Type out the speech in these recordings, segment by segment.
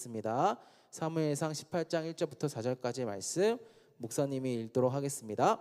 습니다. 사무엘상 18장 1절부터 4절까지의 말씀 목사님이 읽도록 하겠습니다.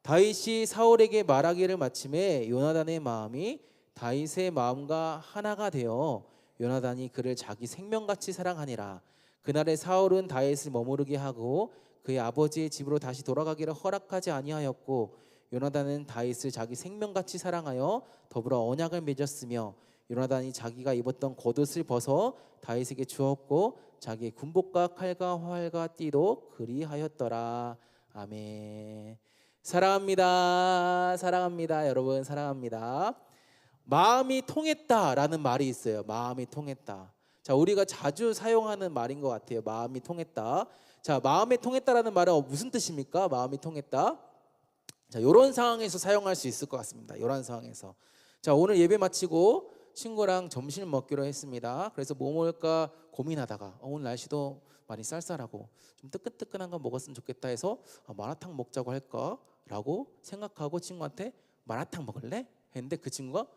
다윗이 사울에게 말하기를 마침에 요나단의 마음이 다윗의 마음과 하나가 되어 요나단이 그를 자기 생명같이 사랑하니라. 그날에 사울은 다윗을 머무르게 하고 그의 아버지의 집으로 다시 돌아가기를 허락하지 아니하였고 요나단은 다윗을 자기 생명같이 사랑하여 더불어 언약을 맺었으며 요나단이 자기가 입었던 겉옷을 벗어 다윗에게 주었고 자기의 군복과 칼과 활과 띠도 그리하였더라. 아멘. 사랑합니다. 사랑합니다. 여러분 사랑합니다. 마음이 통했다라는 말이 있어요. 마음이 통했다. 자, 우리가 자주 사용하는 말인 것 같아요. 마음이 통했다. 자, 마음이 통했다라는 말은 무슨 뜻입니까? 마음이 통했다. 자, 이런 상황에서 사용할 수 있을 것 같습니다. 이런 상황에서. 자, 오늘 예배 마치고 친구랑 점심을 먹기로 했습니다. 그래서 뭐 먹을까 고민하다가 오늘 날씨도 많이 쌀쌀하고 좀 뜨끈뜨끈한 거 먹었으면 좋겠다 해서 마라탕 먹자고 할까라고 생각하고 친구한테 마라탕 먹을래? 했는데 그 친구가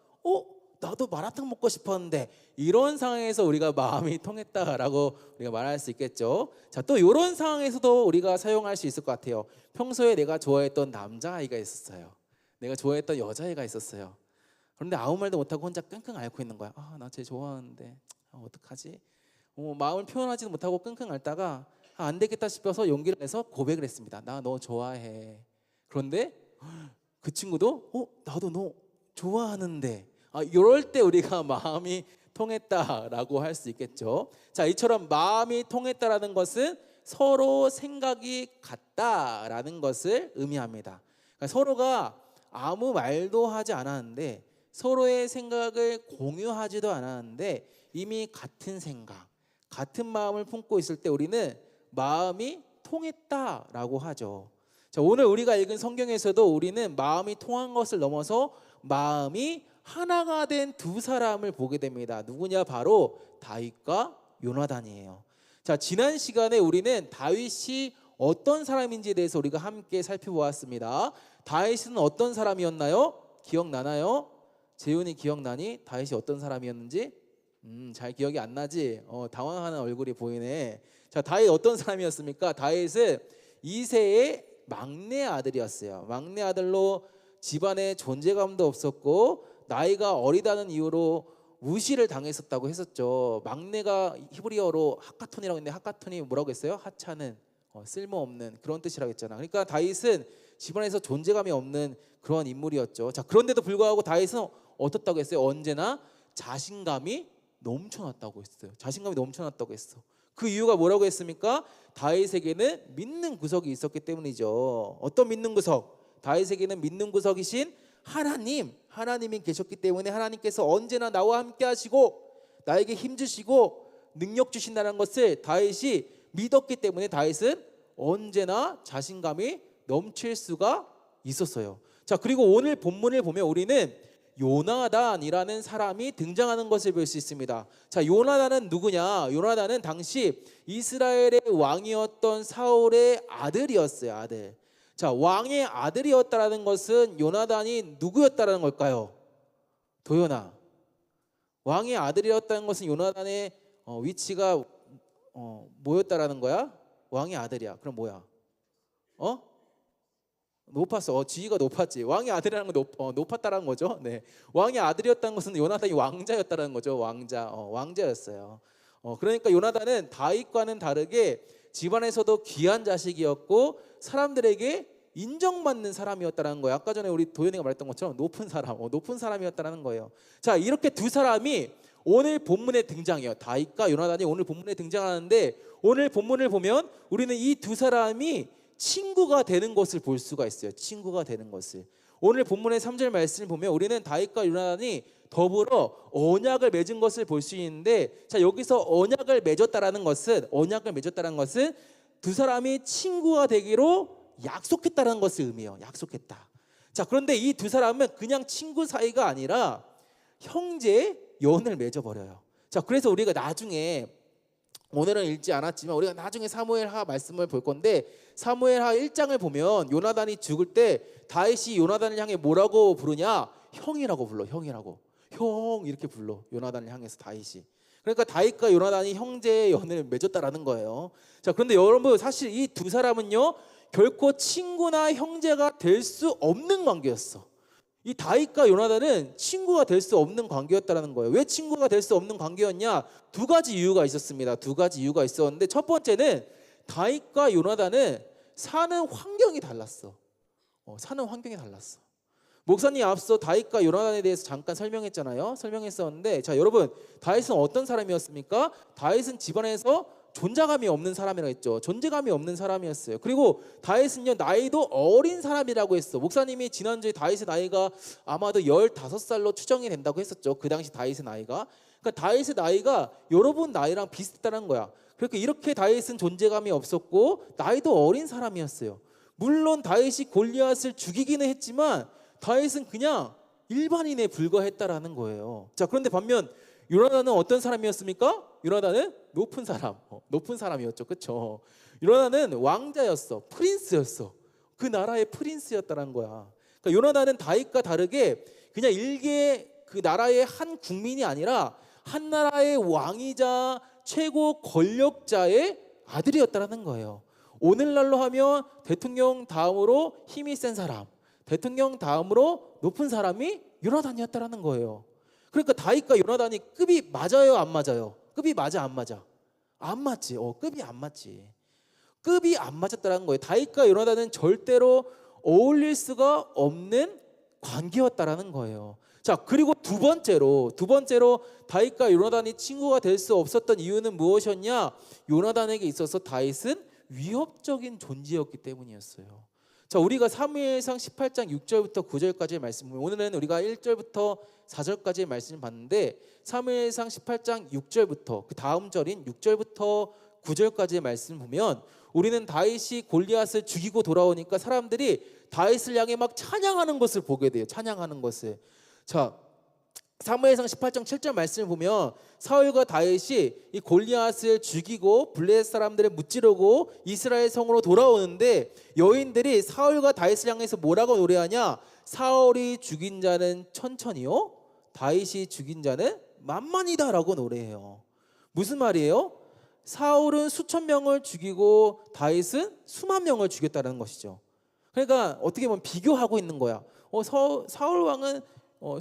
나도 마라탕 먹고 싶었는데, 이런 상황에서 우리가 마음이 통했다라고 우리가 말할 수 있겠죠. 자, 또 이런 상황에서도 우리가 사용할 수 있을 것 같아요. 평소에 내가 좋아했던 남자아이가 있었어요. 내가 좋아했던 여자애가 있었어요. 그런데 아무 말도 못하고 혼자 끙끙 앓고 있는 거야. 나 쟤 좋아하는데 어떡하지? 마음을 표현하지도 못하고 끙끙 앓다가 안 되겠다 싶어서 용기를 내서 고백을 했습니다. 나 너 좋아해. 그런데 그 친구도 나도 너 좋아하는데, 이럴 때 우리가 마음이 통했다라고 할 수 있겠죠. 자, 이처럼 마음이 통했다라는 것은 서로 생각이 같다라는 것을 의미합니다. 그러니까 서로가 아무 말도 하지 않았는데, 서로의 생각을 공유하지도 않았는데 이미 같은 생각, 같은 마음을 품고 있을 때 우리는 마음이 통했다라고 하죠. 자, 오늘 우리가 읽은 성경에서도 우리는 마음이 통한 것을 넘어서 마음이 하나가 된 두 사람을 보게 됩니다. 누구냐? 바로 다윗과 요나단이에요. 자, 지난 시간에 우리는 다윗이 어떤 사람인지에 대해서 우리가 함께 살펴보았습니다. 다윗은 어떤 사람이었나요? 기억나나요? 재훈이 기억나니? 다윗이 어떤 사람이었는지? 잘 기억이 안 나지? 당황하는 얼굴이 보이네. 자, 다윗 어떤 사람이었습니까? 다윗은 이새의 막내 아들이었어요. 막내 아들로 집안에 존재감도 없었고 나이가 어리다는 이유로 무시를 당했었다고 했었죠. 막내가 히브리어로 하카톤이라고 했는데 하카톤이 뭐라고 했어요? 하찮은, 쓸모없는 그런 뜻이라고 했잖아. 그러니까 다윗은 집안에서 존재감이 없는 그런 인물이었죠. 자, 그런데도 불구하고 다윗은 어떻다고 했어요? 언제나 자신감이 넘쳐났다고 했어요. 자신감이 넘쳐났다고 했어. 그 이유가 뭐라고 했습니까? 다윗에게는 믿는 구석이 있었기 때문이죠. 어떤 믿는 구석? 다윗에게는 믿는 구석이신 하나님이 계셨기 때문에 하나님께서 언제나 나와 함께 하시고 나에게 힘 주시고 능력 주신다는 것을 다윗이 믿었기 때문에 다윗은 언제나 자신감이 넘칠 수가 있었어요. 자, 그리고 오늘 본문을 보면 우리는 요나단이라는 사람이 등장하는 것을 볼 수 있습니다. 자, 요나단은 누구냐? 요나단은 당시 이스라엘의 왕이었던 사울의 아들이었어요. 아들. 자, 왕의 아들이었다라는 것은 요나단이 누구였다라는 걸까요? 도연아. 왕의 아들이었다는 것은 요나단의 위치가 뭐였다라는 거야? 왕의 아들이야. 그럼 뭐야? 높았어. 지위가 높았지. 왕의 아들이라는 건 높았다라는 거죠. 네. 왕의 아들이었다는 것은 요나단이 왕자였다라는 거죠. 왕자였어요. 그러니까 요나단은 다윗과는 다르게 집안에서도 귀한 자식이었고 사람들에게 인정받는 사람이었다는 거예요. 아까 전에 우리 도현이가 말했던 것처럼 높은 사람이었다는 거예요. 자, 이렇게 두 사람이 오늘 본문에 등장해요. 다윗과 요나단이 오늘 본문에 등장하는데, 오늘 본문을 보면 우리는 이 두 사람이 친구가 되는 것을 볼 수가 있어요. 친구가 되는 것을. 오늘 본문의 3절 말씀을 보면 우리는 다윗과 요나단이 더불어 언약을 맺은 것을 볼 수 있는데, 자, 여기서 언약을 맺었다라는 것은 두 사람이 친구가 되기로 약속했다는 것을 의미해요. 약속했다. 자, 그런데 이 두 사람은 그냥 친구 사이가 아니라 형제 연을 맺어버려요. 자, 그래서 우리가 나중에, 오늘은 읽지 않았지만 우리가 나중에 사무엘하 말씀을 볼 건데, 사무엘하 1장을 보면 요나단이 죽을 때 다윗이 요나단을 향해 뭐라고 부르냐? 형이라고 불러. 형이라고. 형 이렇게 불러. 요나단을 향해서 다윗이. 그러니까 다윗과 요나단이 형제의 연을 맺었다라는 거예요. 자, 그런데 여러분 사실 이 두 사람은요 결코 친구나 형제가 될 수 없는 관계였어. 이 다윗과 요나단은 친구가 될 수 없는 관계였다라는 거예요. 왜 친구가 될 수 없는 관계였냐? 두 가지 이유가 있었습니다. 두 가지 이유가 있었는데 첫 번째는 다윗과 요나단은 사는 환경이 달랐어. 사는 환경이 달랐어. 목사님 앞서 다윗과 요나단에 대해서 잠깐 설명했었는데 자 여러분 다윗은 어떤 사람이었습니까? 다윗은 집안에서 존재감이 없는 사람이라고 했죠. 존재감이 없는 사람이었어요. 그리고 다윗은요 나이도 어린 사람이라고 했어. 목사님이 지난주에 다윗의 나이가 아마도 15살로 추정이 된다고 했었죠. 그 당시 다윗의 나이가. 그러니까 다윗의 나이가 여러분 나이랑 비슷했다는 거야. 그러니까 이렇게 다윗은 존재감이 없었고 나이도 어린 사람이었어요. 물론 다윗이 골리앗을 죽이기는 했지만 다윗은 그냥 일반인에 불과했다라는 거예요. 자, 그런데 반면 요나단은 어떤 사람이었습니까? 요나단은 높은 사람이었죠. 그렇죠? 요나단은 왕자였어. 프린스였어. 그 나라의 프린스였다는 거야. 그러니까 요나단은 다윗과 다르게 그냥 일개 그 나라의 한 국민이 아니라 한 나라의 왕이자 최고 권력자의 아들이었다는 거예요. 오늘날로 하면 대통령 다음으로 힘이 센 사람, 대통령 다음으로 높은 사람이 요나단이었다는 거예요. 그러니까 다윗과 요나단이 급이 맞아요, 안 맞아요? 급이 맞아, 안 맞아? 안 맞지. 급이 안 맞지. 급이 안 맞았다는 거예요. 다윗과 요나단은 절대로 어울릴 수가 없는 관계였다라는 거예요. 자, 그리고 두 번째로 다윗과 요나단이 친구가 될 수 없었던 이유는 무엇이었냐? 요나단에게 있어서 다윗은 위협적인 존재였기 때문이었어요. 자, 우리가 사무엘상 18장 6절부터 9절까지의 말씀, 오늘은 우리가 1절부터 4절까지의 말씀을 봤는데 사무엘상 18장 6절부터 그 다음 절인 6절부터 9절까지의 말씀을 보면 우리는 다윗이 골리앗을 죽이고 돌아오니까 사람들이 다윗을 향해 막 찬양하는 것을 보게 돼요. 찬양하는 것을. 자, 사무엘상 18장 7절 말씀을 보면 사울과 다윗이 이 골리앗을 죽이고 블레셋 사람들을 무찌르고 이스라엘 성으로 돌아오는데 여인들이 사울과 다윗을 향해서 뭐라고 노래하냐? 사울이 죽인 자는 천천히요, 다윗이 죽인 자는 만만이다라고 노래해요. 무슨 말이에요? 사울은 수천 명을 죽이고 다윗은 수만 명을 죽였다는 것이죠. 그러니까 어떻게 보면 비교하고 있는 거야. 사울 왕은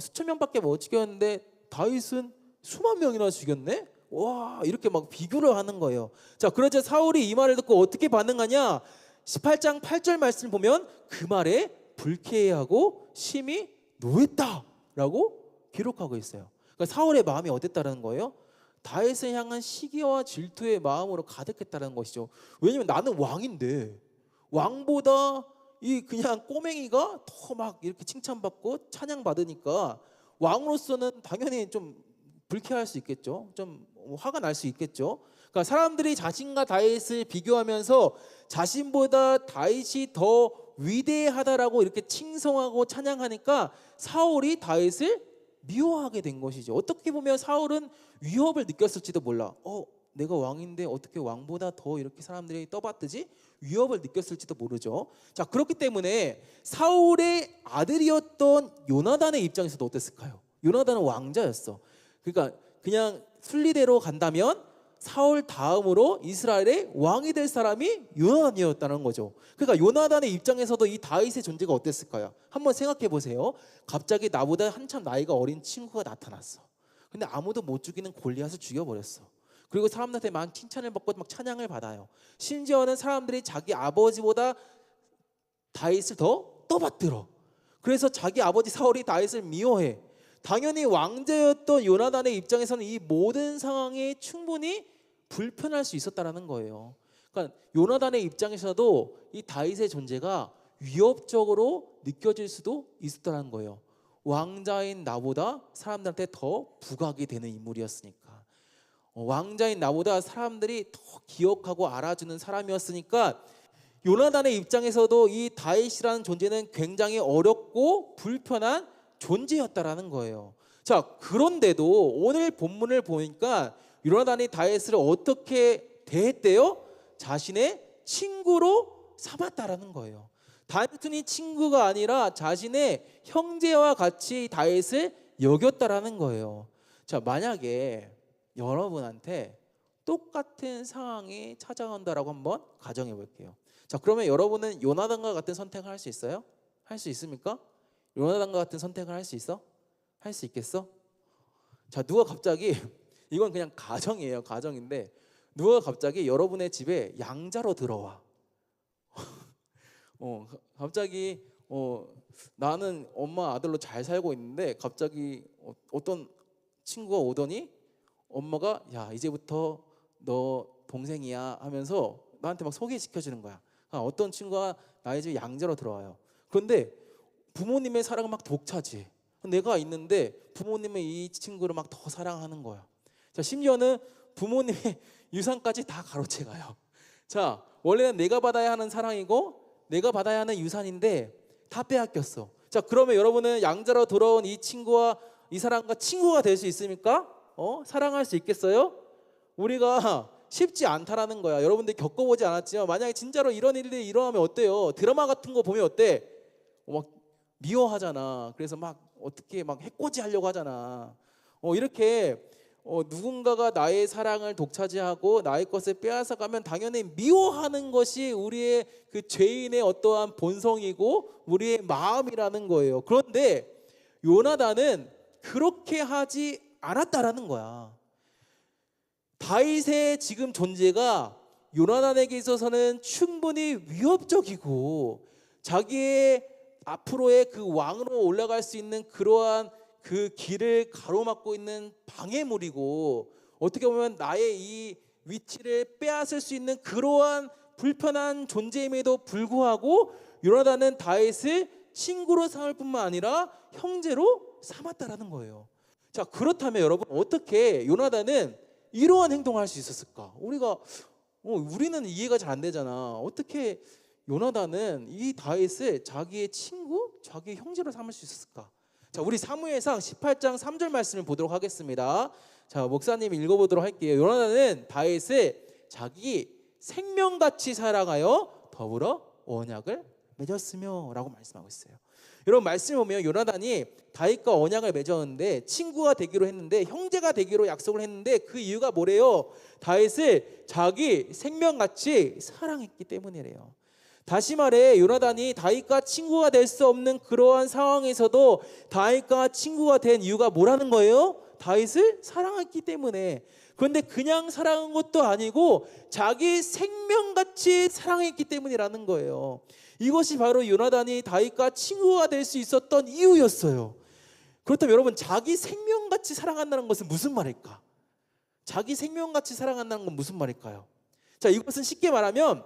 수천 명밖에 못 죽였는데 다윗은 수만 명이나 죽였네? 와, 이렇게 막 비교를 하는 거예요. 자, 그러자 사울이 이 말을 듣고 어떻게 반응하냐? 18장 8절 말씀을 보면 그 말에 불쾌해하고 심히 노했다라고 기록하고 있어요. 그러니까 사울의 마음이 어땠다는 거예요? 다윗을 향한 시기와 질투의 마음으로 가득했다는 것이죠. 왜냐면 나는 왕인데 왕보다 이 그냥 꼬맹이가 더 막 이렇게 칭찬받고 찬양받으니까 왕으로서는 당연히 좀 불쾌할 수 있겠죠. 좀 화가 날 수 있겠죠. 그러니까 사람들이 자신과 다윗을 비교하면서 자신보다 다윗이 더 위대하다라고 이렇게 칭송하고 찬양하니까 사울이 다윗을 미워하게 된 것이죠. 어떻게 보면 사울은 위협을 느꼈을지도 몰라. 내가 왕인데 어떻게 왕보다 더 이렇게 사람들이 떠받드지? 위협을 느꼈을지도 모르죠. 자, 그렇기 때문에 사울의 아들이었던 요나단의 입장에서도 어땠을까요? 요나단은 왕자였어. 그러니까 그냥 순리대로 간다면 사울 다음으로 이스라엘의 왕이 될 사람이 요나단이었다는 거죠. 그러니까 요나단의 입장에서도 이 다윗의 존재가 어땠을까요? 한번 생각해 보세요. 갑자기 나보다 한참 나이가 어린 친구가 나타났어. 근데 아무도 못 죽이는 골리앗을 죽여버렸어. 그리고 사람들한테 막 칭찬을 받고 막 찬양을 받아요. 심지어는 사람들이 자기 아버지보다 다윗을 더 떠받들어. 그래서 자기 아버지 사울이 다윗을 미워해. 당연히 왕자였던 요나단의 입장에서는 이 모든 상황이 충분히 불편할 수 있었다는 거예요. 그러니까 요나단의 입장에서도 이 다윗의 존재가 위협적으로 느껴질 수도 있었다는 거예요. 왕자인 나보다 사람들한테 더 부각이 되는 인물이었으니까. 왕자인 나보다 사람들이 더 기억하고 알아주는 사람이었으니까 요나단의 입장에서도 이 다윗이라는 존재는 굉장히 어렵고 불편한 존재였다라는 거예요. 자, 그런데도 오늘 본문을 보니까 요나단이 다윗을 어떻게 대했대요? 자신의 친구로 삼았다라는 거예요. 단순히 친구가 아니라 자신의 형제와 같이 다윗을 여겼다라는 거예요. 자, 만약에 여러분한테 똑같은 상황이 찾아온다라고 한번 가정해 볼게요. 자, 그러면 여러분은 요나단과 같은 선택을 할 수 있어요? 할 수 있습니까? 요나단과 같은 선택을 할 수 있어? 할 수 있겠어? 자, 누가 갑자기 이건 그냥 가정이에요. 가정인데 누가 갑자기 여러분의 집에 양자로 들어와. 갑자기 나는 엄마 아들로 잘 살고 있는데 갑자기 어떤 친구가 오더니 엄마가 야 이제부터 너 동생이야 하면서 나한테 막 소개시켜주는 거야. 어떤 친구가 나의 집에 양자로 들어와요. 그런데 부모님의 사랑은 막 독차지. 내가 있는데 부모님은 이 친구를 막 더 사랑하는 거야. 자, 심지어는 부모님의 유산까지 다 가로채 가요. 자, 원래는 내가 받아야 하는 사랑이고 내가 받아야 하는 유산인데 다 빼앗겼어. 자, 그러면 여러분은 양자로 돌아온 이 친구와 이 사람과 친구가 될 수 있습니까? 사랑할 수 있겠어요? 우리가 쉽지 않다라는 거야. 여러분들 겪어보지 않았지만 만약에 진짜로 이런 일들이 일어나면 어때요? 드라마 같은 거 보면 어때? 막 미워하잖아. 그래서 막 어떻게 막 해코지 하려고 하잖아. 이렇게 누군가가 나의 사랑을 독차지하고 나의 것을 빼앗아 가면 당연히 미워하는 것이 우리의 그 죄인의 어떠한 본성이고 우리의 마음이라는 거예요. 그런데 요나단은 그렇게 하지 않았다라는 거야. 다윗의 지금 존재가 요나단에게 있어서는 충분히 위협적이고 자기의 앞으로의 그 왕으로 올라갈 수 있는 그러한 그 길을 가로막고 있는 방해물이고 어떻게 보면 나의 이 위치를 빼앗을 수 있는 그러한 불편한 존재임에도 불구하고 요나단은 다윗을 친구로 삼을 뿐만 아니라 형제로 삼았다라는 거예요. 자, 그렇다면 여러분 어떻게 요나단은 이러한 행동을 할 수 있었을까? 우리는 이해가 잘 안 되잖아. 어떻게 요나단은 이 다윗을 자기의 친구, 자기의 형제로 삼을 수 있었을까? 자, 우리 사무엘상 18장 3절 말씀을 보도록 하겠습니다. 자, 목사님 읽어보도록 할게요. 요나단은 다윗을 자기 생명같이 사랑하여 더불어 언약을 맺었으며 라고 말씀하고 있어요. 여러분 말씀 보면 요나단이 다윗과 언약을 맺었는데 친구가 되기로 했는데 형제가 되기로 약속을 했는데 그 이유가 뭐래요? 다윗을 자기 생명같이 사랑했기 때문이래요. 다시 말해 요나단이 다윗과 친구가 될 수 없는 그러한 상황에서도 다윗과 친구가 된 이유가 뭐라는 거예요? 다윗을 사랑했기 때문에. 그런데 그냥 사랑한 것도 아니고 자기 생명같이 사랑했기 때문이라는 거예요. 이것이 바로 요나단이 다윗과 친구가 될 수 있었던 이유였어요. 그렇다면 여러분 자기 생명같이 사랑한다는 것은 무슨 말일까? 자기 생명같이 사랑한다는 건 무슨 말일까요? 자, 이것은 쉽게 말하면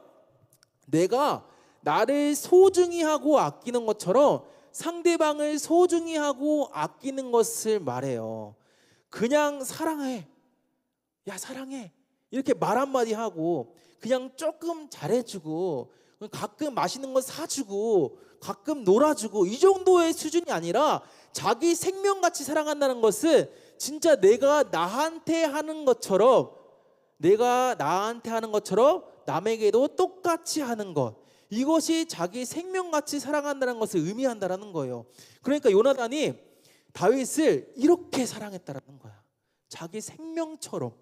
내가 나를 소중히 하고 아끼는 것처럼 상대방을 소중히 하고 아끼는 것을 말해요. 그냥 사랑해. 야, 사랑해. 이렇게 말 한마디 하고 그냥 조금 잘해주고 가끔 맛있는 거 사주고 가끔 놀아주고 이 정도의 수준이 아니라 자기 생명같이 사랑한다는 것은 진짜 내가 나한테 하는 것처럼 남에게도 똑같이 하는 것, 이것이 자기 생명같이 사랑한다는 것을 의미한다는 거예요. 그러니까 요나단이 다윗을 이렇게 사랑했다는 거야. 자기 생명처럼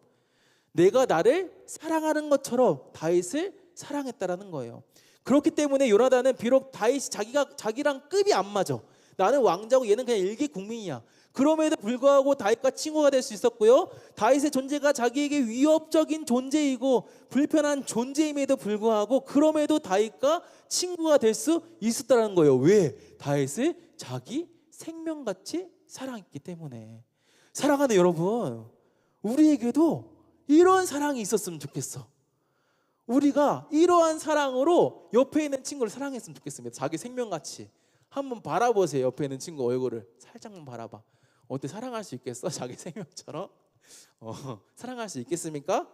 내가 나를 사랑하는 것처럼 다윗을 사랑했다는 거예요. 그렇기 때문에 요나단은 비록 다윗이 자기랑 급이 안 맞아. 나는 왕자고 얘는 그냥 일개 국민이야. 그럼에도 불구하고 다윗과 친구가 될 수 있었고요. 다윗의 존재가 자기에게 위협적인 존재이고 불편한 존재임에도 불구하고 그럼에도 다윗과 친구가 될 수 있었다는 거예요. 왜? 다윗을 자기 생명같이 사랑했기 때문에. 사랑하는 여러분, 우리에게도 이런 사랑이 있었으면 좋겠어. 우리가 이러한 사랑으로 옆에 있는 친구를 사랑했으면 좋겠습니다. 자기 생명같이. 한번 바라보세요. 옆에 있는 친구 얼굴을 살짝만 바라봐. 어때? 사랑할 수 있겠어? 자기 생명처럼? 사랑할 수 있겠습니까?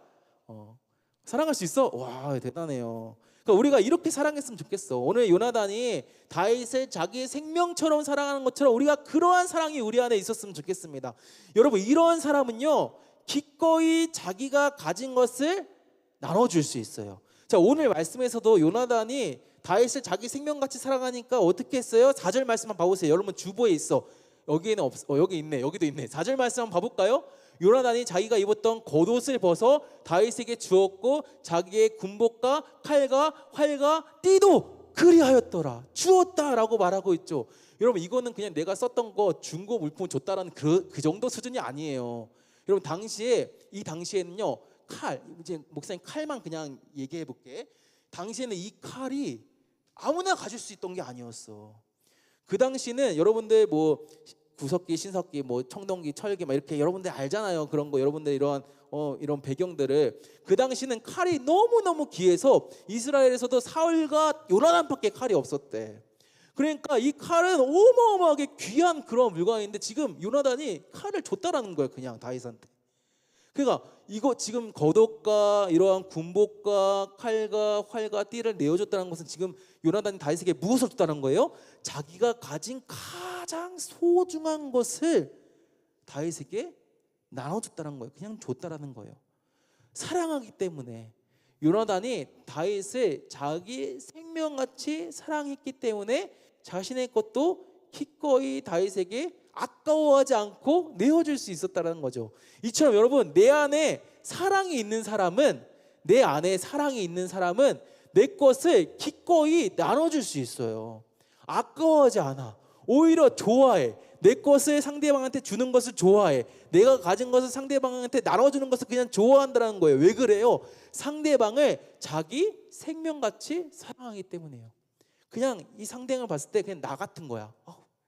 사랑할 수 있어? 와, 대단해요. 그러니까 우리가 이렇게 사랑했으면 좋겠어. 오늘 요나단이 다윗을 자기의 생명처럼 사랑하는 것처럼 우리가 그러한 사랑이 우리 안에 있었으면 좋겠습니다. 여러분, 이러한 사람은요 기꺼이 자기가 가진 것을 나눠줄 수 있어요. 자, 오늘 말씀에서도 요나단이 다윗을 자기 생명같이 사랑하니까 어떻게 했어요? 4절 말씀 한번 봐보세요. 여러분 주보에 있어. 여기에는 없어. 여기 있네. 여기도 있네. 4절 말씀 한번 봐볼까요? 요나단이 자기가 입었던 겉옷을 벗어 다윗에게 주었고 자기의 군복과 칼과 활과 띠도 그리하였더라. 주었다라고 말하고 있죠. 여러분 이거는 그냥 내가 썼던 거 중고 물품 줬다라는 그 정도 수준이 아니에요. 여러분 이 당시에는요 칼, 이제 목사님 칼만 그냥 얘기해 볼게. 당시에는 이 칼이 아무나 가질 수 있던 게 아니었어. 그 당시는 여러분들 뭐 구석기, 신석기, 뭐 청동기, 철기 막 이렇게 여러분들 알잖아요. 그런 거 여러분들 이런 배경들을. 그 당시는 칼이 너무너무 귀해서 이스라엘에서도 사울과 요나단밖에 칼이 없었대. 그러니까 이 칼은 어마어마하게 귀한 그런 물건인데 지금 요나단이 칼을 줬다라는 거예요. 그냥 다윗한테. 그러니까 이거 지금 겉옷과 이러한 군복과 칼과 활과 띠를 내어줬다는 것은 지금 요나단이 다윗에게 무엇을 줬다는 거예요? 자기가 가진 가장 소중한 것을 다윗에게 나눠줬다는 거예요. 그냥 줬다라는 거예요. 사랑하기 때문에 요나단이 다윗을 자기 생명같이 사랑했기 때문에 자신의 것도 기꺼이 다윗에게 아까워하지 않고 내어줄 수 있었다는 거죠. 이처럼 여러분 내 안에 사랑이 있는 사람은 내 것을 기꺼이 나눠줄 수 있어요. 아까워하지 않아. 오히려 좋아해. 내 것을 상대방한테 주는 것을 좋아해. 내가 가진 것을 상대방한테 나눠주는 것을 그냥 좋아한다는 거예요. 왜 그래요? 상대방을 자기 생명같이 사랑하기 때문이에요. 그냥 이 상대방을 봤을 때 그냥 나 같은 거야.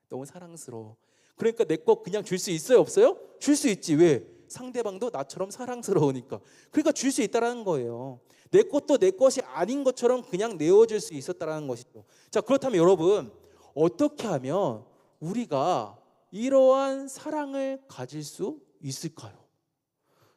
너무 사랑스러워. 그러니까 내 거 그냥 줄 수 있어요? 없어요? 줄 수 있지. 왜? 상대방도 나처럼 사랑스러우니까. 그러니까 줄 수 있다라는 거예요. 내 것도 내 것이 아닌 것처럼 그냥 내어줄 수 있었다라는 것이죠. 자, 그렇다면 여러분 어떻게 하면 우리가 이러한 사랑을 가질 수 있을까요?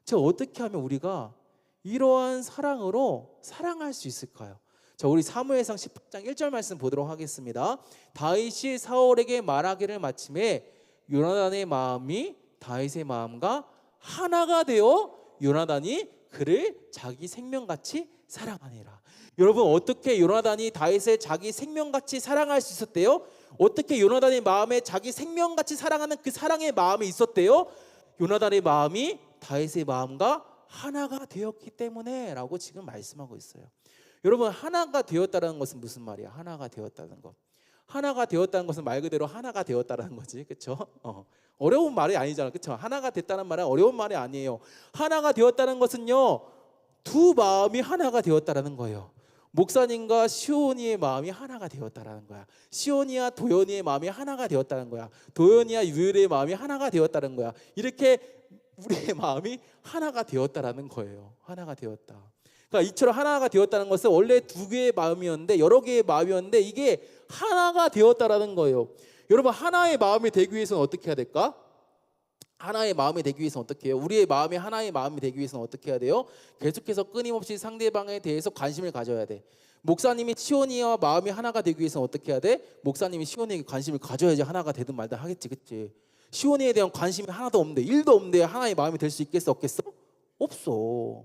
자, 어떻게 하면 우리가 이러한 사랑으로 사랑할 수 있을까요? 자, 우리 사무엘상 18장 1절 말씀 보도록 하겠습니다. 다윗이 사울에게 말하기를 마침에 요나단의 마음이 다윗의 마음과 하나가 되어 요나단이 그를 자기 생명같이 사랑하니라. 여러분 어떻게 요나단이 다윗을 자기 생명같이 사랑할 수 있었대요? 어떻게 요나단의 마음에 자기 생명같이 사랑하는 그 사랑의 마음이 있었대요? 요나단의 마음이 다윗의 마음과 하나가 되었기 때문에 라고 지금 말씀하고 있어요. 여러분 하나가 되었다는 것은 무슨 말이야? 하나가 되었다는 것. 하나가 되었다는 것은 말 그대로 하나가 되었다는 거지. 그렇죠? 어려운 말이 아니잖아. 그렇죠? 하나가 됐다는 말은 어려운 말이 아니에요. 하나가 되었다는 것은요. 두 마음이 하나가 되었다는 거예요. 목사님과 시온이의 마음이 하나가 되었다는 거야. 시온이와 도연이의 마음이 하나가 되었다는 거야. 도연이와 유일의 마음이 하나가 되었다는 거야. 이렇게 우리의 마음이 하나가 되었다는 거예요. 하나가 되었다. 그러니까 이처럼 하나가 되었다는 것은 원래 두 개의 마음이었는데 여러 개의 마음이었는데 이게 하나가 되었다라는 거예요. 여러분 하나의 마음이 되기 위해서는 어떻게 해야 될까? 하나의 마음이 되기 위해서는 어떻게 해요? 우리의 마음이 하나의 마음이 되기 위해서는 어떻게 해야 돼요? 계속해서 끊임없이 상대방에 대해서 관심을 가져야 돼. 목사님이 시온이와 마음이 하나가 되기 위해서는 어떻게 해야 돼? 목사님이 시온이에게 관심을 가져야지 하나가 되든 말든 하겠지. 그치? 시온이에 대한 관심이 하나도 없는데 1도 없는데 하나의 마음이 될 수 있겠어? 없겠어? 없어.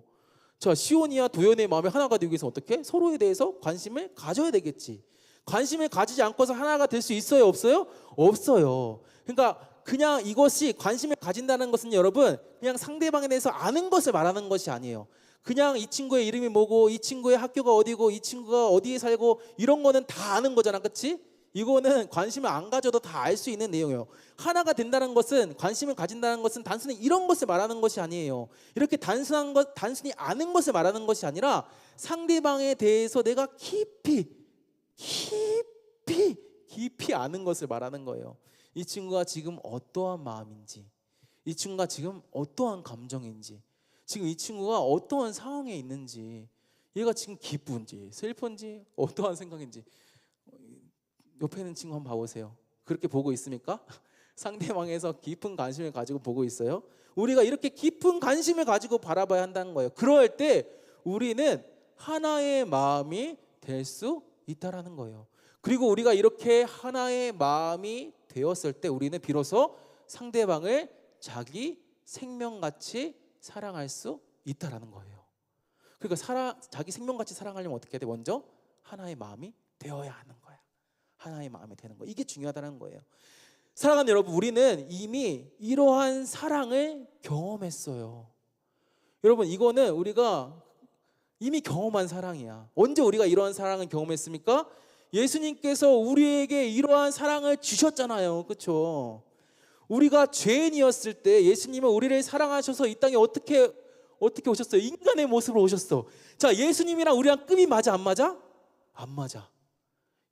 자, 시온이와 도연의 마음이 하나가 되기 위해서 어떻게? 서로에 대해서 관심을 가져야 되겠지. 관심을 가지지 않고서 하나가 될 수 있어요? 없어요? 없어요. 그러니까 그냥 이것이 관심을 가진다는 것은 여러분 그냥 상대방에 대해서 아는 것을 말하는 것이 아니에요. 그냥 이 친구의 이름이 뭐고 이 친구의 학교가 어디고 이 친구가 어디에 살고 이런 거는 다 아는 거잖아. 그렇지? 이거는 관심을 안 가져도 다 알 수 있는 내용이에요. 하나가 된다는 것은 관심을 가진다는 것은 단순히 이런 것을 말하는 것이 아니에요. 이렇게 단순한 것, 단순히 아는 것을 말하는 것이 아니라 상대방에 대해서 내가 깊이 아는 것을 말하는 거예요. 이 친구가 지금 어떠한 마음인지, 이 친구가 지금 어떠한 감정인지, 지금 이 친구가 어떠한 상황에 있는지, 얘가 지금 기쁜지 슬픈지 어떠한 생각인지. 옆에 있는 친구 한번 봐보세요. 그렇게 보고 있습니까? 상대방에서 깊은 관심을 가지고 보고 있어요. 우리가 이렇게 깊은 관심을 가지고 바라봐야 한다는 거예요. 그럴 때 우리는 하나의 마음이 될 수 있다라는 거예요. 그리고 우리가 이렇게 하나의 마음이 되었을 때 우리는 비로소 상대방을 자기 생명같이 사랑할 수 있다라는 거예요. 그러니까 자기 생명같이 사랑하려면 어떻게 해야 돼? 먼저 하나의 마음이 되어야 하는 거야. 하나의 마음이 되는 거. 이게 중요하다는 거예요. 사랑하는 여러분, 우리는 이미 이러한 사랑을 경험했어요. 여러분, 이거는 우리가 이미 경험한 사랑이야. 언제 우리가 이러한 사랑을 경험했습니까? 예수님께서 우리에게 이러한 사랑을 주셨잖아요. 그렇죠? 우리가 죄인이었을 때 예수님은 우리를 사랑하셔서 이 땅에 어떻게 오셨어요? 인간의 모습으로 오셨어. 자, 예수님이랑 우리랑 급이 맞아, 안 맞아? 안 맞아.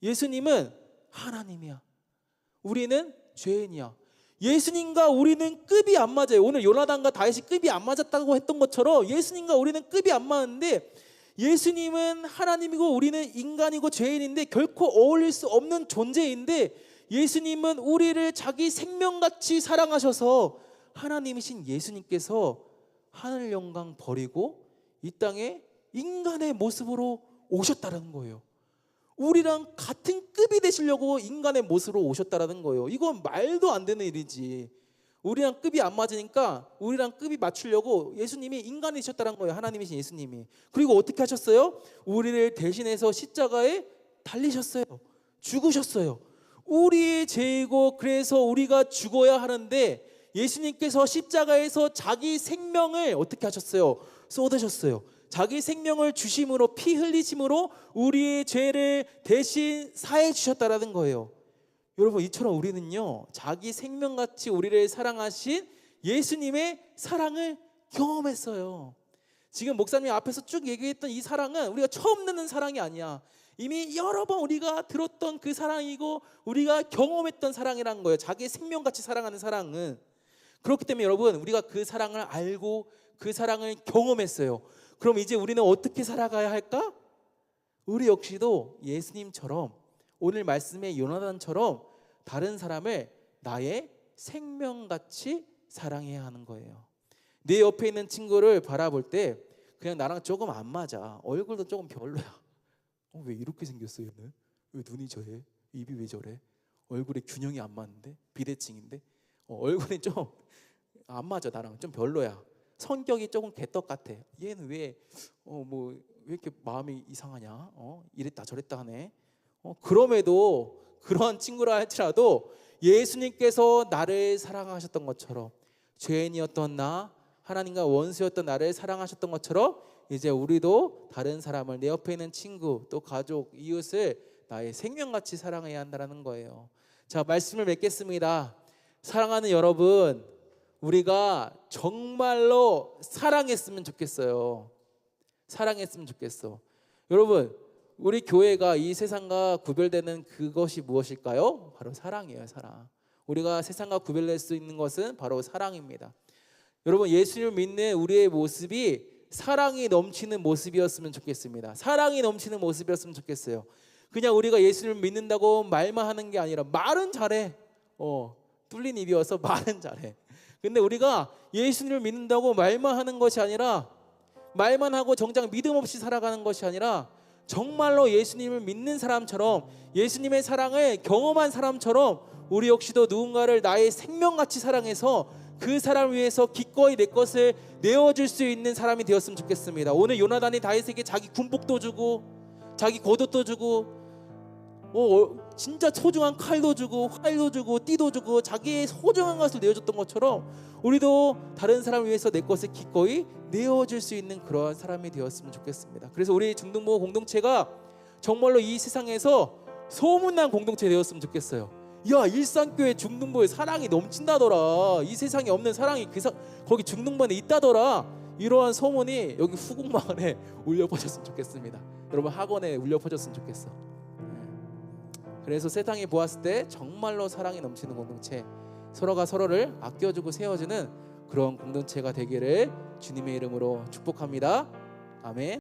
예수님은 하나님이야. 우리는 죄인이야. 예수님과 우리는 급이 안 맞아요. 오늘 요나단과 다윗이 급이 안 맞았다고 했던 것처럼 예수님과 우리는 급이 안 맞는데, 예수님은 하나님이고 우리는 인간이고 죄인인데 결코 어울릴 수 없는 존재인데, 예수님은 우리를 자기 생명같이 사랑하셔서 하나님이신 예수님께서 하늘 영광 버리고 이 땅에 인간의 모습으로 오셨다는 거예요. 우리랑 같은 급이 되시려고 인간의 모습으로 오셨다는 거예요. 이건 말도 안 되는 일이지. 우리랑 급이 안 맞으니까 우리랑 급이 맞추려고 예수님이 인간이셨다는 거예요. 하나님이신 예수님이. 그리고 어떻게 하셨어요? 우리를 대신해서 십자가에 달리셨어요. 죽으셨어요. 우리의 죄이고 그래서 우리가 죽어야 하는데, 예수님께서 십자가에서 자기 생명을 어떻게 하셨어요? 쏟으셨어요. 자기 생명을 주심으로, 피 흘리심으로 우리의 죄를 대신 사해 주셨다라는 거예요. 여러분, 이처럼 우리는요, 자기 생명같이 우리를 사랑하신 예수님의 사랑을 경험했어요. 지금 목사님 앞에서 쭉 얘기했던 이 사랑은 우리가 처음 듣는 사랑이 아니야. 이미 여러 번 우리가 들었던 그 사랑이고 우리가 경험했던 사랑이라는 거예요. 자기 생명같이 사랑하는 사랑은. 그렇기 때문에 여러분, 우리가 그 사랑을 알고 그 사랑을 경험했어요. 그럼 이제 우리는 어떻게 살아가야 할까? 우리 역시도 예수님처럼, 오늘 말씀의 요나단처럼 다른 사람을 나의 생명같이 사랑해야 하는 거예요. 내 옆에 있는 친구를 바라볼 때 그냥 나랑 조금 안 맞아. 얼굴도 조금 별로야. 왜 이렇게 생겼어 얘는? 왜 눈이 저래? 입이 왜 저래? 얼굴에 균형이 안 맞는데? 비대칭인데? 얼굴이 좀 안 맞아. 나랑 좀 별로야. 성격이 조금 개떡 같아. 얘는 왜 이렇게 마음이 이상하냐? 이랬다 저랬다 하네. 그럼에도 그런 친구라 할지라도 예수님께서 나를 사랑하셨던 것처럼, 죄인이었던 나, 하나님과 원수였던 나를 사랑하셨던 것처럼 이제 우리도 다른 사람을, 내 옆에 있는 친구, 또 가족, 이웃을 나의 생명같이 사랑해야 한다는 거예요. 자, 말씀을 맺겠습니다. 사랑하는 여러분, 우리가 정말로 사랑했으면 좋겠어요. 사랑했으면 좋겠어. 여러분, 우리 교회가 이 세상과 구별되는 그것이 무엇일까요? 바로 사랑이에요. 사랑. 우리가 세상과 구별될 수 있는 것은 바로 사랑입니다. 여러분, 예수님을 믿는 우리의 모습이 사랑이 넘치는 모습이었으면 좋겠습니다. 사랑이 넘치는 모습이었으면 좋겠어요. 그냥 우리가 예수님을 믿는다고 말만 하는 게 아니라, 말은 잘해. 뚫린 입이어서 말은 잘해. 근데 우리가 예수님을 믿는다고 말만 하는 것이 아니라, 말만 하고 정작 믿음 없이 살아가는 것이 아니라, 정말로 예수님을 믿는 사람처럼, 예수님의 사랑을 경험한 사람처럼 우리 역시도 누군가를 나의 생명같이 사랑해서 그 사람을 위해서 기꺼이 내 것을 내어줄 수 있는 사람이 되었으면 좋겠습니다. 오늘 요나단이 다윗에게 자기 군복도 주고 자기 겉옷도 주고 진짜 소중한 칼도 주고 활도 주고 띠도 주고 자기의 소중한 것을 내어줬던 것처럼, 우리도 다른 사람을 위해서 내 것을 기꺼이 내어줄 수 있는 그러한 사람이 되었으면 좋겠습니다. 그래서 우리 중등부 공동체가 정말로 이 세상에서 소문난 공동체 되었으면 좋겠어요. 야, 일산교회 중등부에 사랑이 넘친다더라. 이 세상에 없는 사랑이 거기 중등부에 있다더라. 이러한 소문이 여기 후곡마을에 울려 퍼졌으면 좋겠습니다. 여러분, 학원에 울려 퍼졌으면 좋겠어. 그래서 세상이 보았을 때 정말로 사랑이 넘치는 공동체, 서로가 서로를 아껴주고 세워주는 그런 공동체가 되기를 주님의 이름으로 축복합니다. 아멘.